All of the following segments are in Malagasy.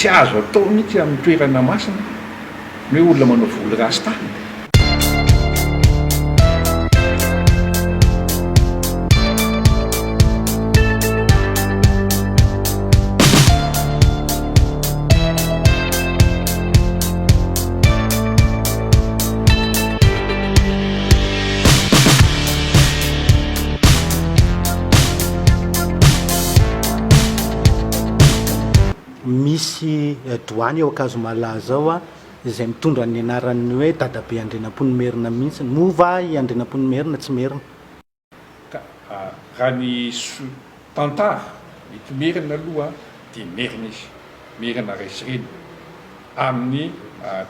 tsy azo atao mihitsy amin'ny toerana masina ny hoe olona manao volo Rasta. Misy doany ao akazo malaza ao a izay mitondra ny anarany hoe dadabe andrenam-ponimerina mihitsy mova i andrenam-ponimerina tsy merina ka raha ny tantara itomerina aloha dia merina izy merina resireny amin'ny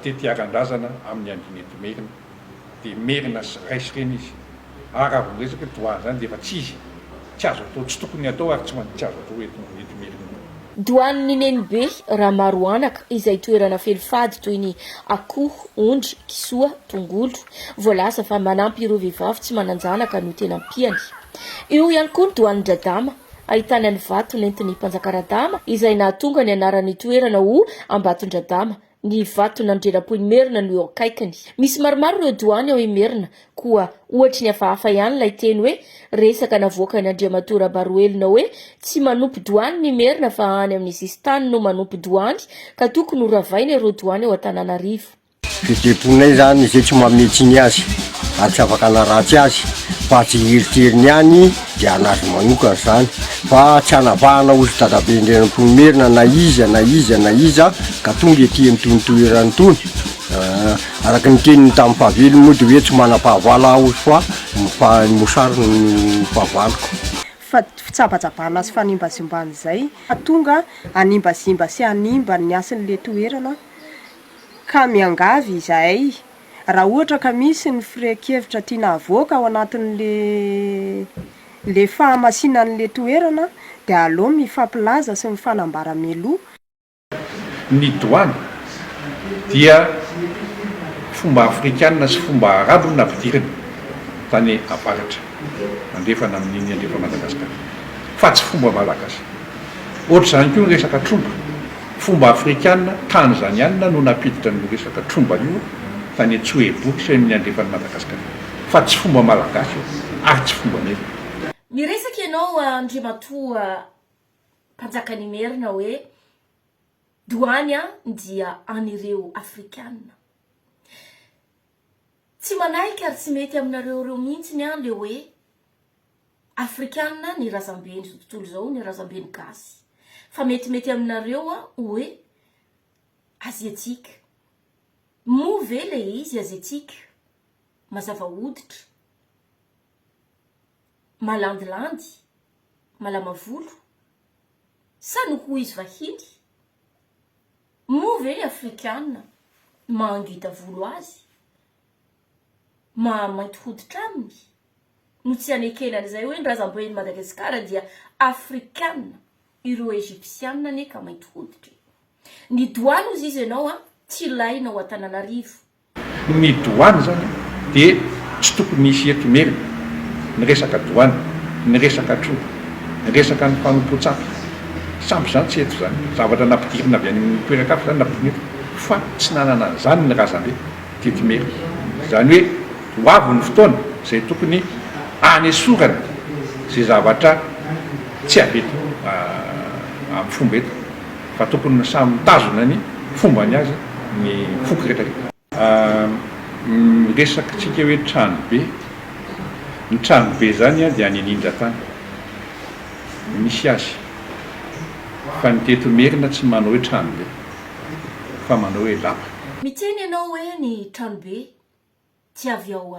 tetiaran-drazana amin'ny andriny itomerina dia merina resireny izy ary raha vao resaka doany zany dia efa tsy azo atao tsy tokony atao ary tsy azo atao itomerina. Doan'ny nenibe Rabaroelina izay toerana feno fady toy ny akoho, ondry, kisoa, tongolo, voalasa fa manampy ireo vehivavy tsy mananjanaka no tena mpiany. Io ihany koa ny doan'ny dradama ahitana ny vato nentin'ny mpanjakaradama izay nahatonga ny anaran'ny toerana ho Ambatondradama. Ny vato nandrena-ponimerina no eo akaikiny. Misy maromaro ireo doany ao Imerina koa ohatra ny hafa ihany ilay teny hoe resaka navoaka ny Andriamatoa Rabaroelina hoe tsy manompo doany ny Imerina fa any amin'ny sistany no manompo doany ka tokony ho ravaina ireo doany ao Antananarivo. Fijeponay zany izay tsy mametsiny azy ary tsy afaka naratsy azy fa tsy heritreriny any dia anazy manokana zany fa tsy anavahana ozy dadabe andrenam-ponimerina na iza ka tonga ety amin'ny toerany tony araka ny teniny tamin'ny mpavelo moa dia hoe tsy manam-pahavala aho fa mosary ny mpahavaloko fa fitsabajabana sy fanimbazimbany zay tonga animbazimba sy animba ny asan'le toerana ka miangavy izahay raha ohatra ka misy ny firekevitra tiana avoaka ao anatin'le fahamasinan'le toerana dia aleo mifampilaza sy mifanambara meloa. Ny doany dia fomba afrikanina sy fomba arabo no navidirana tany avaratra andrefana amin'iny andrefa Madagasikara fa tsy fomba malagasy. Ohatra zany koa ny resaka tromba fomba afrikanina tanzaniana no napiditra ny resaka tromba io tany Tsoeboky sy amin'ny andrefan'ny Madagasikara fa tsy fomba malagasy ary tsy fomba mena. Miresaka ianao Andriamatoa mpanjakan'i Imerina hoe doany dia anireo afrikanina. Tsy manaiky ary tsy mety aminareo mihitsy le hoe afrikanina ny razambeny zao tontolo zao ny razambeny gasy fa mety aminareo hoe aziatika. Move le izy aziatika mazava hoditra malandilandy malama volo sa no ho izy vahiny move afrikanina mangita volo azy mainty hoditra aminy no tsy anekenan'izay hoe ny razamben'i Madagasikara dia afrikanina ireo egyptianina ne ka mainty hoditra. Ny doany ozy izy ianao tsy hilaina ao Antananarivo. Ny doany zany dia tsy tokony hisy eto merina ny resaka doany ny resaka tromba ny resaka ny fanompotsapy sampy zany tsy eto zany zavatra nampidirina avy any toeran-kafa zany nampidirina fa tsy nanana an'izany ny razambe teto merina zany hoe ho avy ny fotoana izay tokony anesorana izay zavatra tsy aveto amin'ny fomba eto fa tokony samy mitazona ny fombany azy ny foky rehetra. Resaka tsika hoe tranobe ny tranobe zany dia any anindra-tany misy azy fa ny teto merina tsy manao hoe tranobe fa manao hoe lapa. Miteny ianao hoe ny tranobe tsy avy ao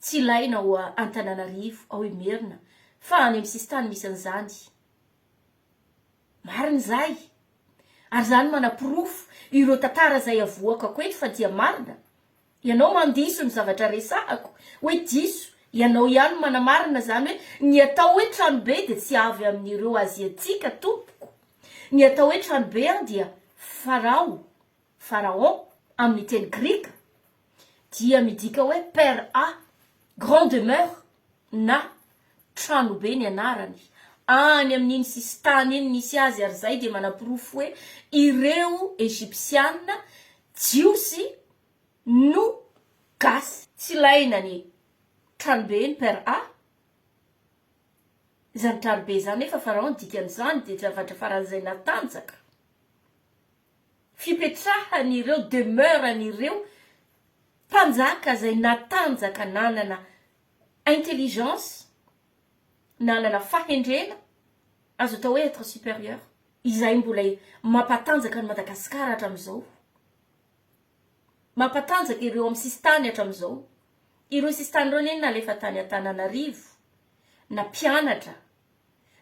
tsy ilaina ao Antananarivo ao Imerina fa any amin'ny sistany misy an'izany. Marina zay ary zany manapirofo ireo tantara zay avoaka ko eto fa dia marina. Ianao mandiso ny zavatra resahako hoe diso ianao ihany manamarina zany hoe ny atao hoe tranobe dia tsy avy amin'ireo aziatika tompoko. Ny atao hoe tranobe dia pharaon amin'ny teny grika dia midika hoe père a grand demeure na tranobe ny anarany any amin'iny sisy tany iny nisy azy ary zay de manapirofo hoe ireo egyptiana jiosy no gasy tsy ilaina ny tranobe ny per a zany tranobe zany efa farao dikan'izany de zavatra faran'izay natanjaka fipetrahan'ireo demeuran'ireo mpanjaka zay natanjaka nanana intelligence nanana fahendrena azo atao hoe être supérieur izay mbola mampatanjaka ny Madagasikara hatramin'izao mampatanjaka ireo amin'ny sistany hatramin'izao ireo sistany reo neny nalefa tany Antananarivo na mpianatra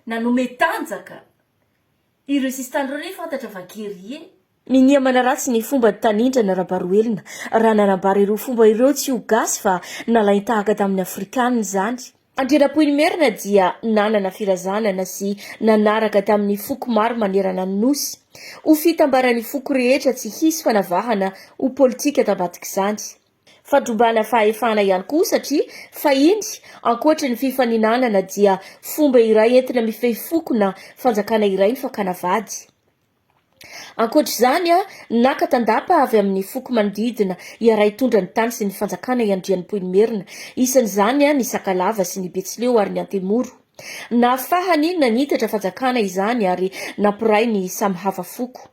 na nometanjaka ireo sistany reo neny fantatra fa guerrier minia manaratsy ny fomba tanindra Rabaroelina raha nanambara ireo fomba ireo tsy ho gasy fa nalainy tahaka tamin'ny Afrikanina zany. Andriana-poiny merina dia nanana firazanana sy nanaraka tamin'ny foko maro manerana ny nosy. Ho fitambarany foko rehetra tsy hisy fanavahana ho politika tabatik'izany. Fadrombana fahefana ihany koa satria fahiny ankoatra ny fifaninanana dia fomba iray entina mifehy foko na fanjakana iray ny fakana vady. Ankoatra izany naka tandapa avy amin'ny foko manodidina iaray tondra ny tany sy ny fanjakana iandrian'Poiny merina isan'izany ny Sakalava sy ny Betsileo ary ny Antemoro nafahany nanitatra fanjakana izany ary nampiray ny samy hafa foko.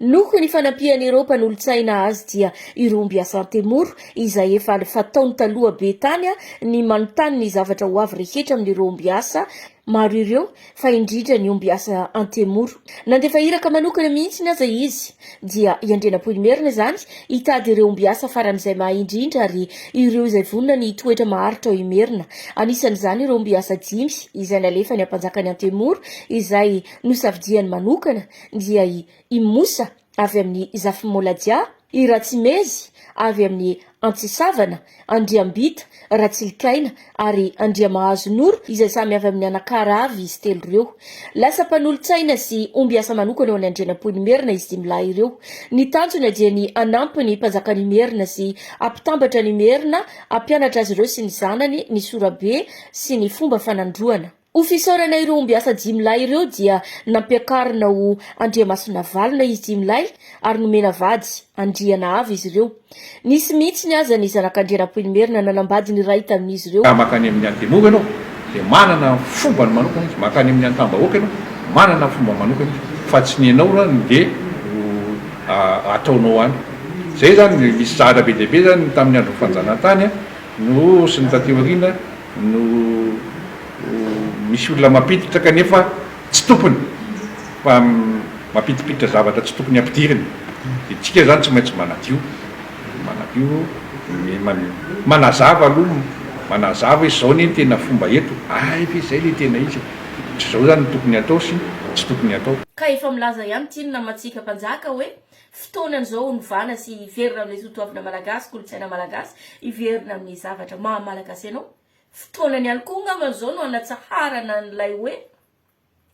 Noho ny fanampian'ireo mpanolo-tsaina azy dia ireo mbiasa Antemoro izay efa fataony taloha be tany ny manontany ny zavatra ho avy rehetra amin'ireo mbiasa maro ireo fa indrindra ny ombiasa Antemoro. Nandefa iraka manokana mihitsy aza izy dia iandriana-poiny merina zany hitady ireo ombiasa faran'izay mahaindrindra ary ireo izay vonona ny toetra maharitra ao imerina. Anisan'izany ireo ombiasa 5 izay nalefa ny mpanjakany Antemoro izay nosafidiany manokana dia i Mosa avy amin'ny Zafimoladia, i Ratsimezy avy amin'ny Antsisavana, Andriambita, Ratsilikaina ary Andriamahazonoro izay samy avy amin'ny Anakaravy izy telo ireo. Lasa mpanolo-tsaina sy ombiasa manokana ao any Andriana-poiny merina izy dimlahy ireo. Ny tanjona dia ny anampy ny mpanjakany merina sy ampitambatra ny merina, ampianatra azy ireo sy ny zanany, ny sorabe sy ny fomba fanandroana. Ho fisaorana ireo ombiasa dimlahy ireo dia nampiakarina ho Andriamasona valona izy dimlahy ary nomena vady Andriana avy izy ireo. Nisy mihitsy ny aza ny zanak'Andriana-poiny merina nanambady ny ray tamin'izy ireo. Makany amin'ny Antemoro ianao dia manana fombany manokana izy, makany amin'ny Antambahoaka ianao manana fomba manokana izy, fa tsy ny ianao dia ataonao any. Zay zany misy zahatra be dia be zany tamin'ny andro fanjanahantany no sy ny tateoriana no misy olona mampiditra kanefa tsy tompony fa mampidipiditra zavatra tsy tokony ampidiriny. Dia tsika zany tsy maintsy manadio manazava aloha manazava hoe zao ny tena fomba eto fa izay le tena izy tsy zao zany tokony atao sy tsy tokony atao. Ka efa milaza ihany tiny namatsika mpanjaka hoe fotoanan'izao novana sy iverina amin'ny sotoavina malagasy kolontsaina malagasy iverina amin'ny zavatra maha-malagasy ianao. Fotoanany ihany koa ngaman'izao no anatsaharana n'ilay hoe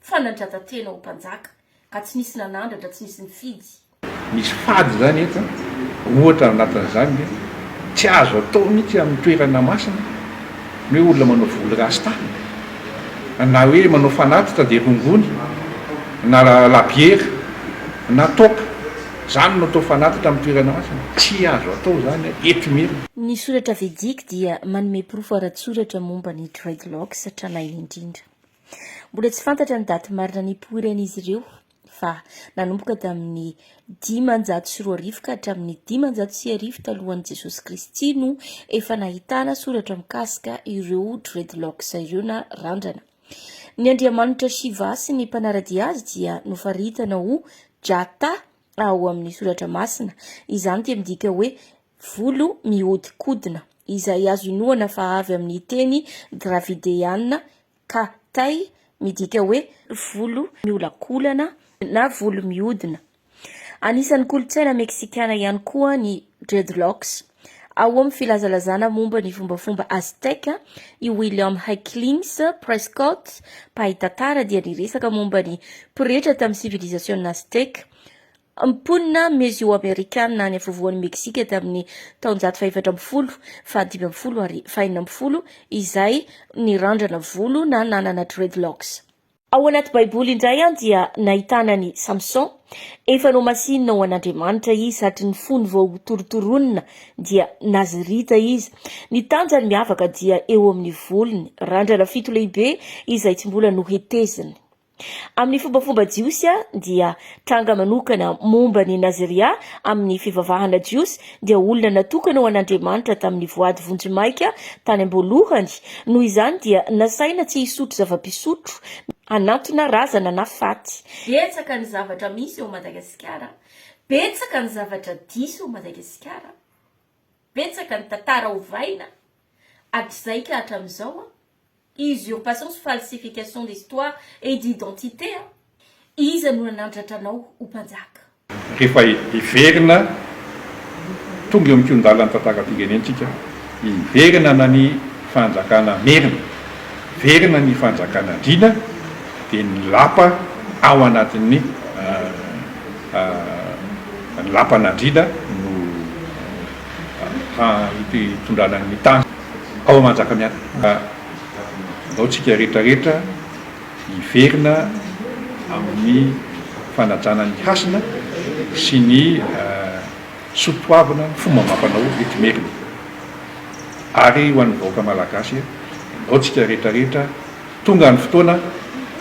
fanandrata tena ho mpanjaka ka tsy nisy nanandratra tsy nisy nifidy. Misy fady zany eto ohatra anatin'izany tsy azo atao mihitsy amin'ny toerana masina ny hoe olona manao volo Rasta na hoe manao fanatitra dia rongony na labiera na toka zany no atao fanatitra amin'ny toerana masina tsy azo atao zany eto merina. Ny soratra vedika dia manome porofo ara-tsoratra momba ny dreadlocks tranainy indrindra. Mbola tsy fantatra ny daty marina ny poiran'izy ireo fa nanomboka tamin'ny 510 ka hatramin'ny 510 talohan'i Jesosy Kristy no efa nahitana soratra mikasika ireo dreadlocks ireo na randrana. Ny Andriamanitra Shiva sy ny mpanarady azy dia nofaritana ho Jata ao amin'ny soratra masina. Izany dia midika hoe volo miodikodina izay azo inoana fa avy amin'ny teny dravideana ka tay midika hoe volo miolakolana na volo miodina. Anisan'ny kolontsaina meksikana ihany koa ny dreadlocks. Ao amin'ny filazalazana momba ny fombafomba Azteka, i William Hicklins Prescott mpahay-tantara dia niresaka momba ny mpirehetra tamin'ny civilisation Azteka. Mponina Mesoamerikanina ny afovoan'ny Meksika tamin'ny taona 1410 fa 510 ary 540 izay nirandrana volo na nanana dreadlocks. ao anaty baiboly indray any dia nahitana ny samson efa no masinina ao an'andriamanitra izy satry ny fony vao torotoronina dia nazirita izy ny tanjany miavaka dia eo amin'ny volony randrana fito lehibe izay tsy mbola noheteziny amin'ny fombafomba jiosy dia tranga manokana momba ny naziria amin'ny fivavahana jiosy dia olona natokana ao an'andriamanitra tamin'ny voady vonjimaika tany amboalohany noho izany dia nasaina tsy hisotro zava-pisotro anatona razana na faty betsaka ny zavatra misy eo Madagasikara betsaka ny zavatra diso eo Madagasikara betsaka ny tantara ovaina hatrizay ka hatramin'izao usurpation, falsification d'histoire et d'identité. Iza no nanandratra anao ho mpanjaka. Rehefa iverina tonga eo amin'ny kion-dalana tantaram-pirenentsika iverina na ny fanjakana merina verina ny fanjakana Andriana dia ny lapa ao anatin'ny lapan'Andriana no hitondrana ny tany ao manjaka miata tsika rehetrarehetra iverina amin'ny fanajana ny hasina sy ny sotoavana fomba mampanao etimerina ary ho an'ny vahoaka malagasy tsika rehetrarehetra tonga ny fotoana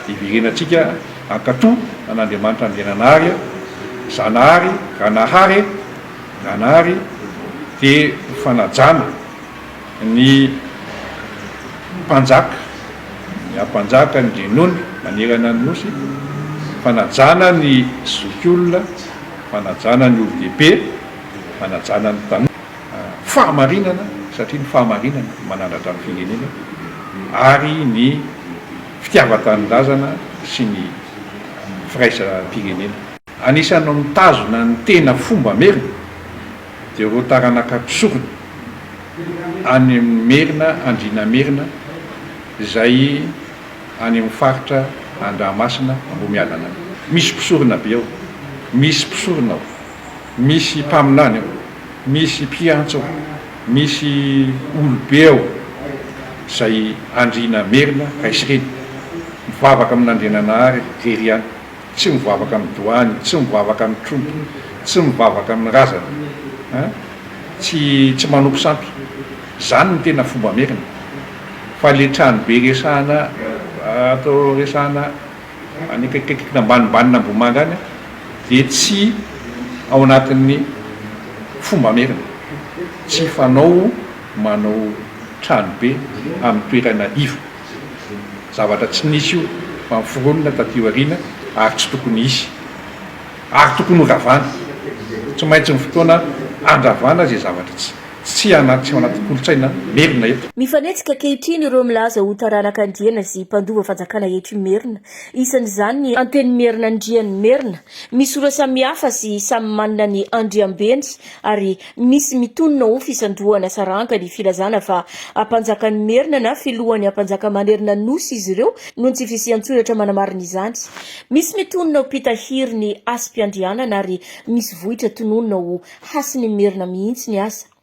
iverenantsika ankatoa an'Andriamanitra andehananahary zanahary ranahary ranahary dia fanajana ny mpanjaka mpanjaka ny renony manerana ny nosy fanajana ny zokiolona fanajana ny olo-dehibe fanajana ny tanora fahamarinana satria ny fahamarinana manandratra ny firenena ary ny fitiavan-tanindrazana sy ny firaisa-pirenena anisan'ny mitazona ny tena fomba merina dia reo taranaka pisorona any amin'ny merina Andriana merina izay any amin'ny faritra Andramasina Ambomialana misy pisorona be ao misy pisorona ao misy mpaminany ao misy mpiantso ao misy olobe ao izay Andriana merina raisireny mivavaka amin'Andriananahary rery any tsy mivavaka amin'ny doany tsy mivavaka amin'ny trompo tsy mivavaka amin'ny razana tsy manompo sampy zany ny tena fomba merina fa le trano be resahana atao resahana anekaikaiky ambanimbany Ambomanga any dia tsy ao anatin'ny fomba merina tsy fanao manao trano be amin'ny toerana iva zavatra tsy nisy io fa miforonina taty aoriana ary tsy tokony isy ary tokony horavana tsy maintsy ny fotoana andravana zay zavatra tsy anaty kolotsaina merina eto mifanetsika kehitriny ireo milaza ho taranak'Andriana sy mpandova fanjakana eto merina isan'izany ny anteny merina andriany merina misy ora samihafa sy samy manana ny andriambeny ary misy mitonona ho fisandroana saranga ny filazana fa mpanjakan'ny merina na filohan'ny mpanjaka manerina nosy izy ireo noho tsy fisian-tsoratra manamarina izany misy mitonona ho pitahiry ny asim-piandrianana ary misy vohitra tononona ho hasiny merina mihitsy ny asa